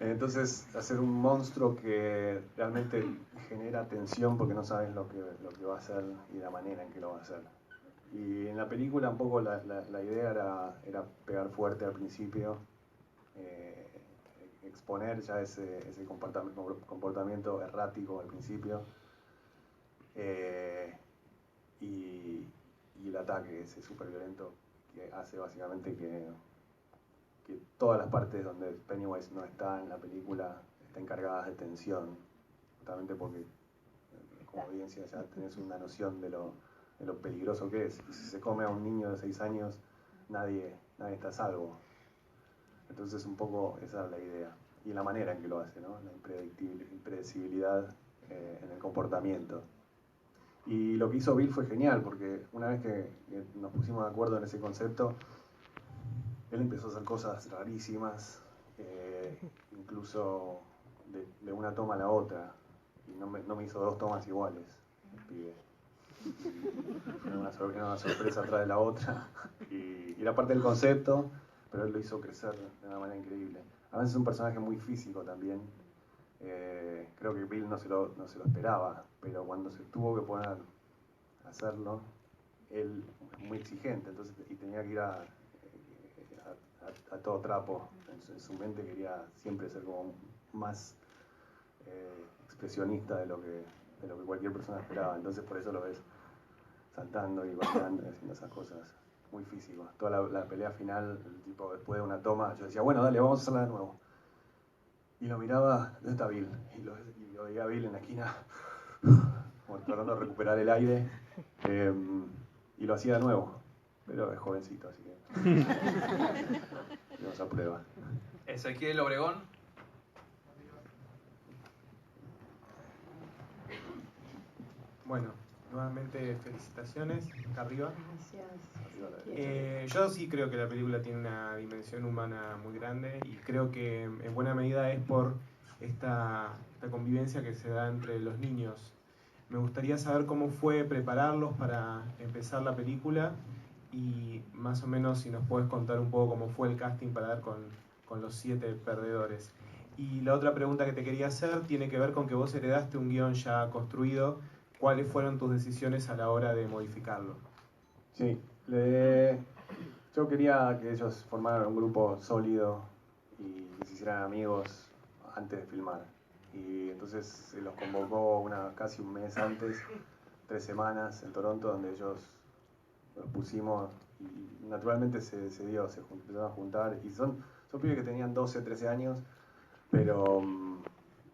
Entonces, hacer un monstruo que realmente genera tensión porque no sabes lo que va a hacer y la manera en que lo va a hacer. Y en la película un poco la idea era pegar fuerte al principio, exponer ya ese comportamiento errático al principio, y el ataque ese súper violento que hace básicamente que todas las partes donde Pennywise no está en la película estén cargadas de tensión, justamente porque como audiencia ya tenés una noción de lo peligroso que es. Y si se come a un niño de 6 años, nadie está a salvo. Entonces un poco esa es la idea. Y la manera en que lo hace, ¿no? La impredecibilidad en el comportamiento. Y lo que hizo Bill fue genial, porque una vez que nos pusimos de acuerdo en ese concepto, él empezó a hacer cosas rarísimas, incluso de una toma a la otra. Y no me hizo 2 tomas iguales, el pibe. Era una sorpresa atrás de la otra. Y era parte del concepto, pero él lo hizo crecer de una manera increíble. A veces es un personaje muy físico también. Creo que Bill no se lo esperaba, pero cuando se tuvo que poner a hacerlo, él es muy exigente, entonces, y tenía que ir a todo trapo. En su mente quería siempre ser como más expresionista de lo que cualquier persona esperaba. Entonces por eso lo ves saltando y bailando, haciendo esas cosas muy físicas. Toda la pelea final, el tipo después de una toma, yo decía, bueno, dale, vamos a hacerla de nuevo. Y lo miraba, ¿dónde está Bill? Y lo veía a Bill en la esquina, como tratando de recuperar el aire, y lo hacía de nuevo, pero es jovencito, así que vamos a prueba. Ezequiel Obregón. Bueno, nuevamente felicitaciones, acá arriba. Gracias. Yo sí creo que la película tiene una dimensión humana muy grande y creo que en buena medida es por esta convivencia que se da entre los niños. Me gustaría saber cómo fue prepararlos para empezar la película y más o menos si nos puedes contar un poco cómo fue el casting para dar con los 7 perdedores. Y la otra pregunta que te quería hacer tiene que ver con que vos heredaste un guión ya construido. ¿Cuáles fueron tus decisiones a la hora de modificarlo? Sí, yo quería que ellos formaran un grupo sólido y que se hicieran amigos antes de filmar. Y entonces se los convocó casi un mes antes, 3 semanas en Toronto, donde ellos los pusimos y naturalmente se empezaron a juntar. Y son pibes que tenían 12, 13 años, pero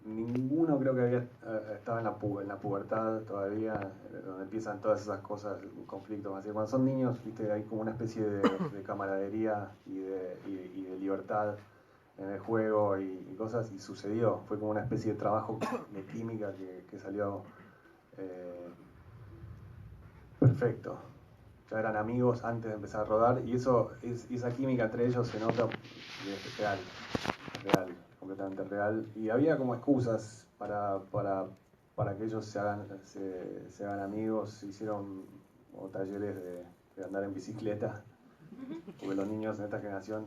ninguno creo que estaba en la pubertad todavía, donde empiezan todas esas cosas, conflictos. Así que cuando son niños, viste, hay como una especie de camaradería y de libertad en el juego y cosas, y sucedió. Fue como una especie de trabajo de química que salió perfecto. Ya eran amigos antes de empezar a rodar, y esa química entre ellos se nota y es real, completamente real. Y había como excusas para que ellos se hagan amigos. Se hicieron como talleres de andar en bicicleta, porque los niños en esta generación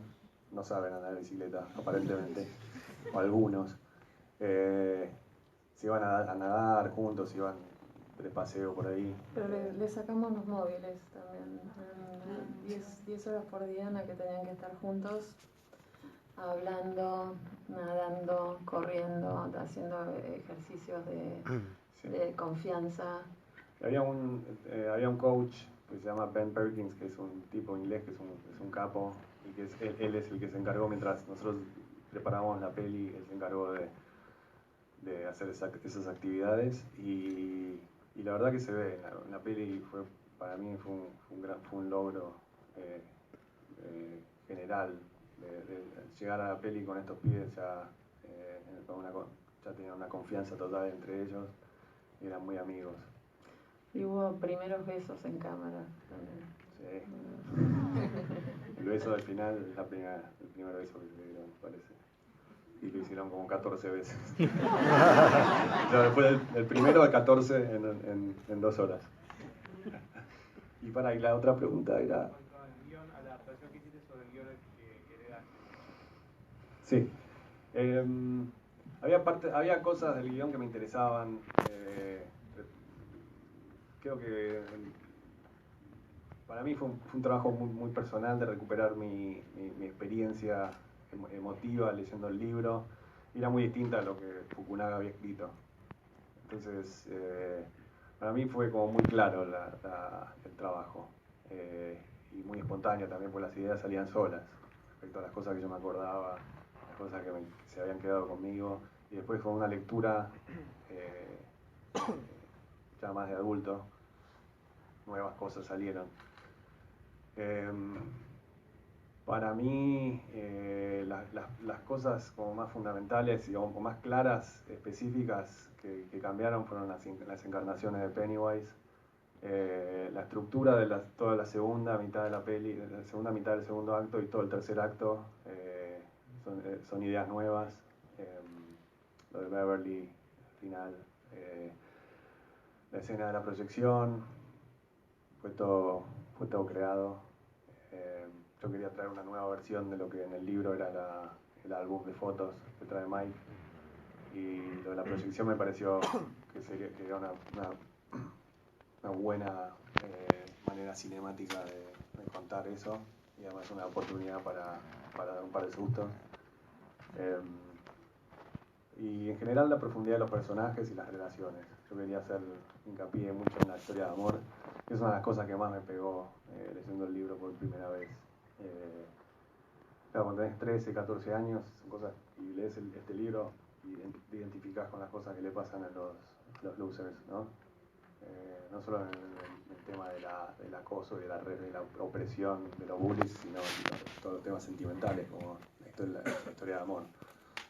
no saben andar en bicicleta, aparentemente, o algunos. Se iban a nadar juntos, iban de paseo por ahí. Pero le sacamos los móviles también. 10 horas por día en las que tenían que estar juntos, hablando, nadando, corriendo, haciendo ejercicios de confianza. Había un coach que se llama Ben Perkins, que es un tipo inglés, que es un capo, y que él es el que se encargó, mientras nosotros preparábamos la peli, él se encargó de hacer esas actividades, y la verdad que se ve en la peli. Para mí fue un logro general de llegar a la peli con estos pibes ya ya tenían una confianza total entre ellos y eran muy amigos. Y hubo primeros besos en cámara también. Sí. El beso del final es el primer beso que se dieron, parece. Y lo hicieron como 14 veces. O sea, después del primero al 14 en 2 horas. Y la otra pregunta era... A la adaptación que hiciste sobre el guión que heredaste. Sí. Había cosas del guión que me interesaban. Creo que para mí fue un trabajo muy personal de recuperar mi experiencia emotiva leyendo el libro. Era muy distinta a lo que Fukunaga había escrito. Entonces, para mí fue como muy claro el trabajo. Y muy espontáneo también, porque las ideas salían solas respecto a las cosas que yo me acordaba, las cosas que se habían quedado conmigo. Y después fue una lectura ya más de adulto. Nuevas cosas salieron. Para mí, las cosas como más fundamentales y o más claras, específicas que cambiaron fueron las encarnaciones de Pennywise. La estructura de toda la segunda mitad de la peli, la segunda mitad del segundo acto y todo el tercer acto son ideas nuevas. Lo de Beverly al final, la escena de la proyección, fue todo creado. Yo quería traer una nueva versión de lo que en el libro era el álbum de fotos que trae Mike, y lo de la proyección me pareció que era una buena manera cinemática de contar eso, y además una oportunidad para dar un par de sustos. Y en general la profundidad de los personajes y las relaciones. Yo quería hacer hincapié mucho en la historia de amor, que es una de las cosas que más me pegó leyendo el libro por primera vez. Claro, cuando tenés 13, 14 años, son cosas, y lees este libro y te identificás con las cosas que le pasan a los losers, ¿no? No solo en el tema del acoso y de la opresión, de los bullies, sino todos los temas sentimentales, como la historia de amor.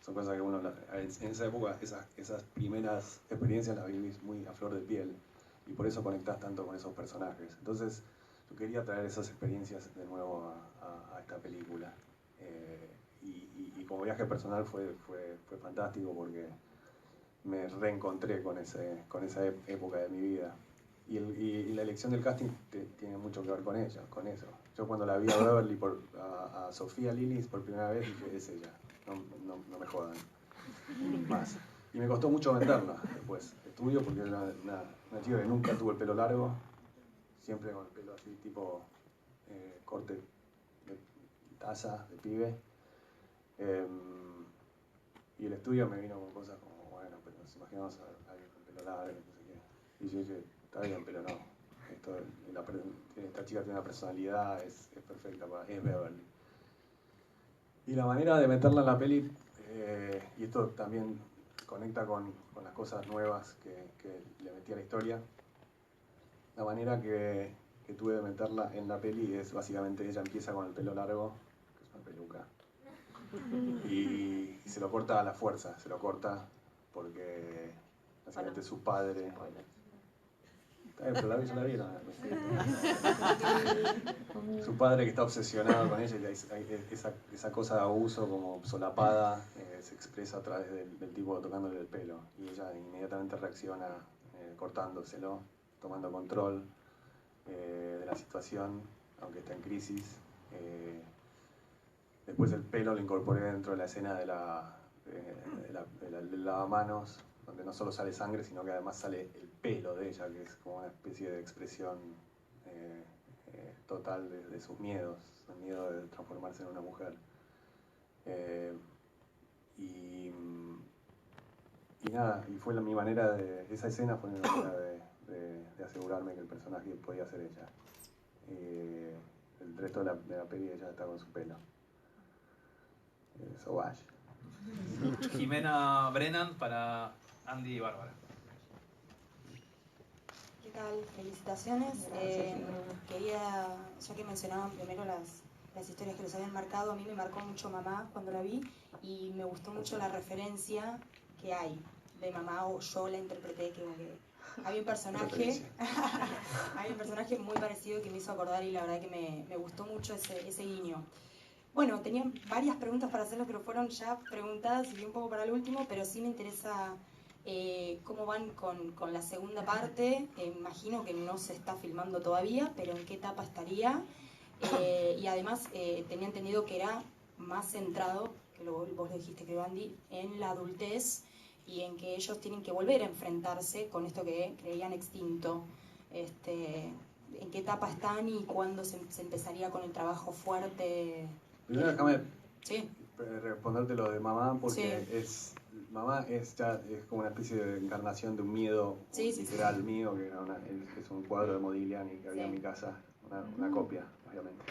Son cosas que uno, en esa época, esas primeras experiencias las vivís muy a flor de piel, y por eso conectás tanto con esos personajes. Entonces, yo quería traer esas experiencias de nuevo a esta película. Y como viaje personal fue fantástico, porque me reencontré con esa época de mi vida. Y la elección del casting tiene mucho que ver con ella, con eso. Yo cuando la vi a Beverly, a Sofía Lillis por primera vez, dije, es ella, no me jodan más. Y me costó mucho venderla después. Estudio, porque era una chica que nunca tuvo el pelo largo, siempre con el pelo así, tipo corte de taza, de pibe. Y el estudio me vino con cosas como, bueno, pero nos imaginamos a alguien con pelo largo, no sé qué. Y yo dije, está bien, pero no. Esta chica tiene una personalidad, es perfecta, es Beverly. Y la manera de meterla en la peli, y esto también conecta con las cosas nuevas que le metí a la historia, la manera que tuve de meterla en la peli es básicamente ella empieza con el pelo largo, que es una peluca, y se lo corta a la fuerza, se lo corta porque básicamente su padre... Pero la vieron. Su padre, que está obsesionado con ella, y esa cosa de abuso como solapada se expresa a través del tipo tocándole el pelo, y ella inmediatamente reacciona cortándoselo, tomando control de la situación, aunque está en crisis. Después el pelo lo incorporé dentro de la escena del lavamanos, donde no solo sale sangre, sino que además sale el pelo de ella, que es como una especie de expresión total de sus miedos, el miedo de transformarse en una mujer. Y nada, y fue mi manera esa escena fue mi manera de asegurarme que el personaje podía ser ella. El resto de la peli ella está con su pelo. Sauvage. Jimena Brennan para Andy y Bárbara. ¿Qué tal? Felicitaciones. Quería, ya que mencionaban primero las historias que los habían marcado, a mí me marcó mucho Mamá cuando la vi, y me gustó mucho la referencia que hay de mamá, o yo la interpreté que había un personaje hay un personaje muy parecido que me hizo acordar y la verdad que me gustó mucho ese guiño. Bueno, tenía varias preguntas para hacerles, pero fueron ya preguntadas y un poco para el último, pero sí me interesa cómo van con la segunda parte. Imagino que no se está filmando todavía, pero en qué etapa estaría. Y además tenía entendido que era más centrado, que vos lo dijiste, creo, Andy, en la adultez y en que ellos tienen que volver a enfrentarse con esto que creían extinto. ¿En qué etapa están y cuándo se empezaría con el trabajo fuerte? Primero déjame sí. responderte lo de mamá, porque sí. Mamá es como una especie de encarnación de un miedo literal mío, que es un cuadro de Modigliani que había en mi casa, una copia, obviamente.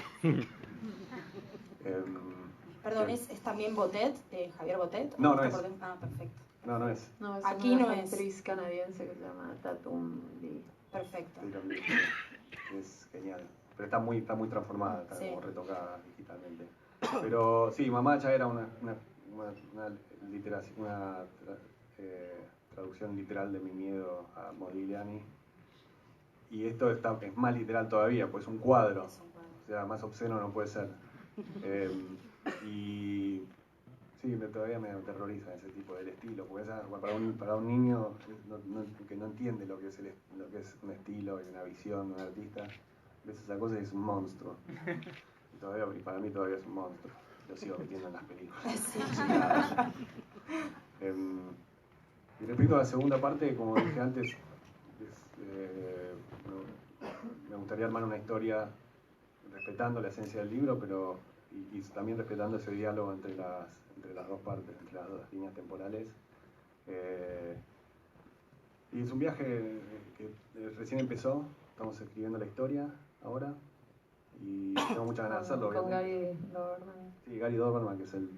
Perdón, ¿es también Botet, de Javier Botet? No, no es. Ah, perfecto. No es. No, es aquí una no es. actriz canadiense que se llama Tatum Lee. Perfecto. Es genial. Pero está muy transformada, está como retocada digitalmente. Pero sí, mamá ya era una traducción literal de mi miedo a Modigliani. Y esto es más literal todavía, pues es un cuadro. O sea, más obsceno no puede ser. Y sí, todavía me aterroriza ese tipo de estilo, porque para un niño que no entiende lo que es un estilo y una visión de un artista, ves esa cosa y es un monstruo. Y para mí todavía es un monstruo. Lo sigo metiendo en las películas. Y respecto a la segunda parte, como dije antes, me gustaría armar una historia respetando la esencia del libro, pero y también respetando ese diálogo entre las dos partes, entre las dos líneas temporales. Y es un viaje que recién empezó, estamos escribiendo la historia ahora y tengo muchas ganas de hacerlo. Con Gary Doberman. Sí, Gary Doberman, que es el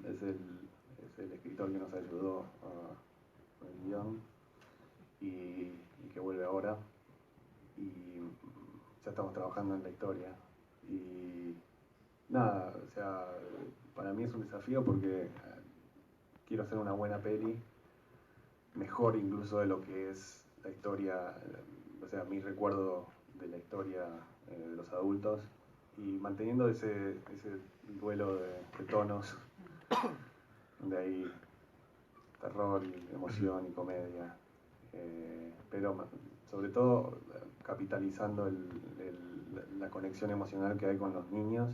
escritor que nos ayudó con el guión y que vuelve ahora. Y ya estamos trabajando en la historia. Y nada, o sea, para mí es un desafío porque quiero hacer una buena peli, mejor incluso de lo que es la historia, o sea, mi recuerdo de la historia de los adultos, y manteniendo ese duelo de tonos, donde hay terror, y emoción y comedia, pero sobre todo capitalizando la conexión emocional que hay con los niños,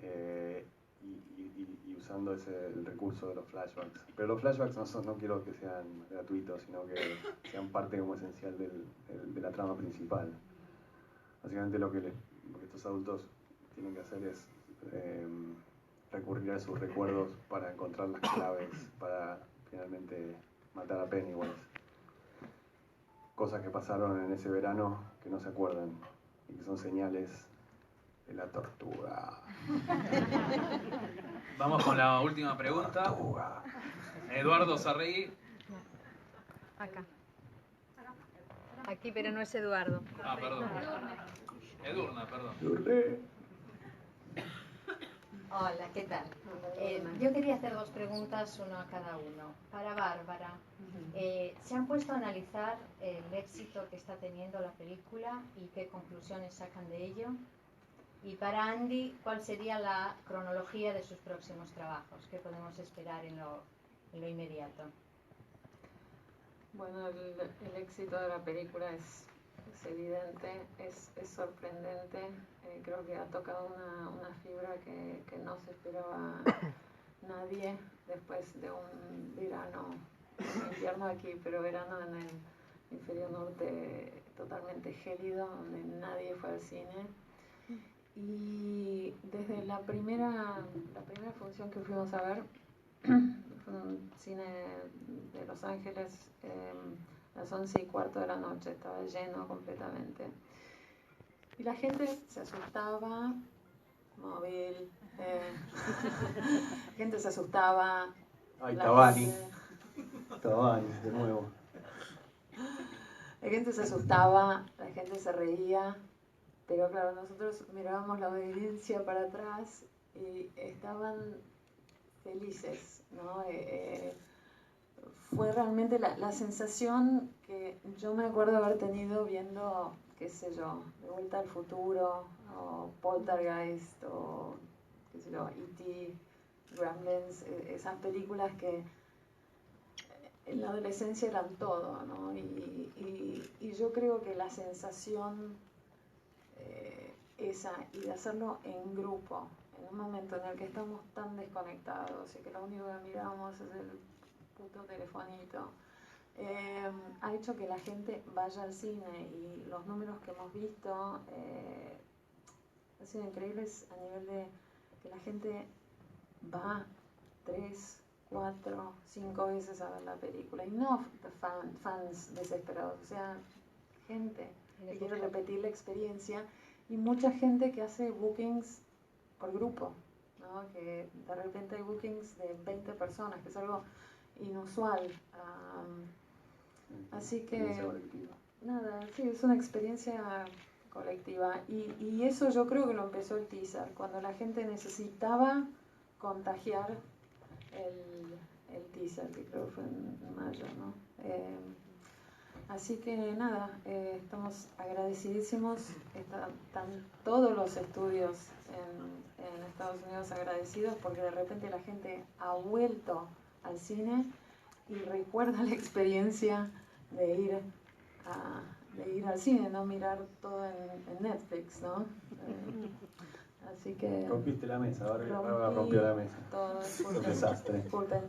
y usando el recurso de los flashbacks. Pero los flashbacks no quiero que sean gratuitos, sino que sean parte como esencial de la trama principal. Básicamente lo que estos adultos tienen que hacer es recurrir a sus recuerdos para encontrar las claves para finalmente matar a Pennywise. Cosas que pasaron en ese verano que no se acuerdan y que son señales de la tortuga. Vamos con la última pregunta. Eduardo Sarregui. Acá. Aquí, pero no es Eduardo. Ah, perdón. Edurna, perdón. Hola, ¿qué tal? Yo quería hacer dos preguntas, una a cada uno. Para Bárbara, ¿se han puesto a analizar el éxito que está teniendo la película y qué conclusiones sacan de ello? Y para Andy, ¿cuál sería la cronología de sus próximos trabajos? ¿Qué podemos esperar en lo inmediato? Bueno, el éxito de la película es evidente, es sorprendente. Creo que ha tocado una fibra que no se esperaba nadie después de un verano, invierno aquí, pero verano en el hemisferio norte totalmente gélido, donde nadie fue al cine. Y desde la primera función que fuimos a ver, fue un cine de Los Ángeles, a las 11:15 de la noche, estaba lleno completamente. Y la gente se asustaba, móvil, la gente se asustaba. Ay, Tabani, de nuevo. La gente se asustaba, la gente se reía, pero claro, nosotros mirábamos la audiencia para atrás y estaban felices, ¿no? fue realmente la sensación que yo me acuerdo haber tenido viendo, qué sé yo, De Vuelta al Futuro, o Poltergeist, o qué sé yo, E.T., Gremlins, esas películas que en la adolescencia eran todo, ¿no? Y yo creo que la sensación esa, y de hacerlo en grupo, en un momento en el que estamos tan desconectados y que lo único que miramos es el puto telefonito, ha hecho que la gente vaya al cine, y los números que hemos visto han sido increíbles a nivel de que la gente va 3, 4, 5 veces a ver la película, y no fans desesperados, o sea, gente que quiere repetir la experiencia, y mucha gente que hace bookings por grupo, ¿no? Que de repente hay bookings de 20 personas, que es algo inusual. Así que, nada, sí, es una experiencia colectiva, y eso yo creo que lo empezó el teaser, cuando la gente necesitaba contagiar el teaser, que creo que fue en mayo, ¿no? Así que nada, estamos agradecidísimos, están todos los estudios en Estados Unidos agradecidos, porque de repente la gente ha vuelto al cine y recuerda la experiencia de ir al cine, no mirar todo en Netflix, ¿no? Así que... Rompiste la mesa, ahora rompió la mesa. Todo, un desastre. Disculpen.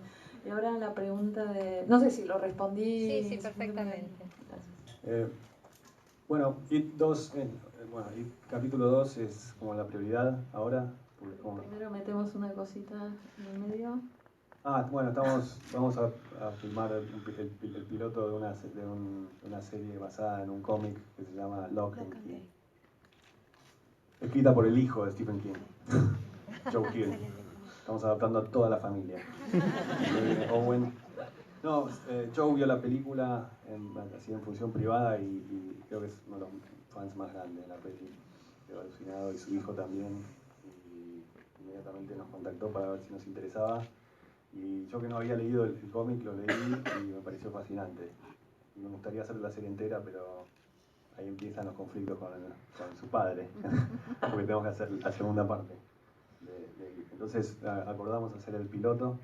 Y ahora la pregunta de... No sé si lo respondí. Sí, perfectamente. Bueno, IT 2, IT capítulo 2 es como la prioridad ahora. Primero metemos una cosita en el medio. Bueno, vamos a filmar el piloto de una serie basada en un cómic que se llama Lock and Key. Escrita por el hijo de Stephen King, Joe Hill. Estamos adaptando a toda la familia. Owen. No, Joe vio la película así en función privada, y creo que es uno de los fans más grandes de la peli. Quedó alucinado, y su hijo también. Y inmediatamente nos contactó para ver si nos interesaba. Y yo, que no había leído el cómic, lo leí y me pareció fascinante. Y me gustaría hacer la serie entera, pero ahí empiezan los conflictos con su padre, porque tenemos que hacer la segunda parte. Entonces acordamos hacer el piloto,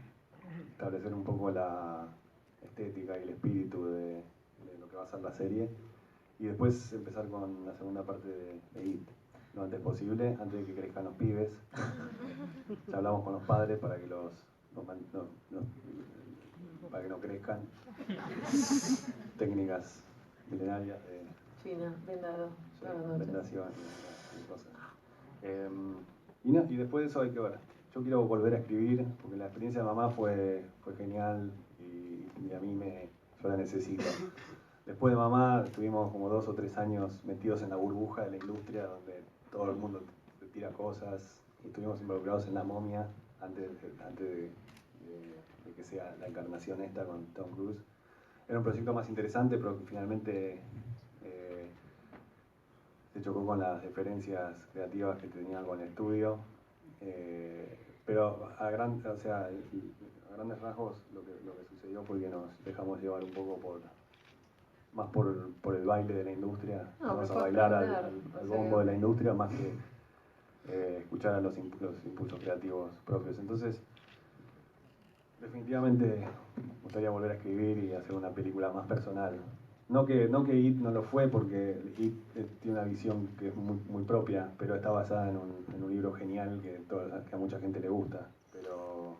establecer un poco la estética y el espíritu de lo que va a ser la serie, y después empezar con la segunda parte de IT, lo antes posible, antes de que crezcan los pibes. Ya hablamos con los padres para que para que no crezcan. Técnicas milenarias de vendación y cosas. Y después de eso hay que ver. Yo quiero volver a escribir, porque la experiencia de mamá fue genial, y a mí yo la necesito. Después de mamá estuvimos como 2 o 3 años metidos en la burbuja de la industria, donde todo el mundo te tira cosas, y estuvimos involucrados en La Momia antes de que sea la encarnación esta con Tom Cruise. Era un proyecto más interesante, pero que finalmente se chocó con las diferencias creativas que tenía con el estudio. Pero a grandes rasgos lo que sucedió fue que nos dejamos llevar un poco más por el baile de la industria. Vamos a bailar al bombo de la industria, más que escuchar a los impulsos creativos propios. Entonces, definitivamente me gustaría volver a escribir y hacer una película más personal. No que IT no lo fue, porque IT tiene una visión que es muy propia, pero está basada en un libro genial que a mucha gente le gusta. Pero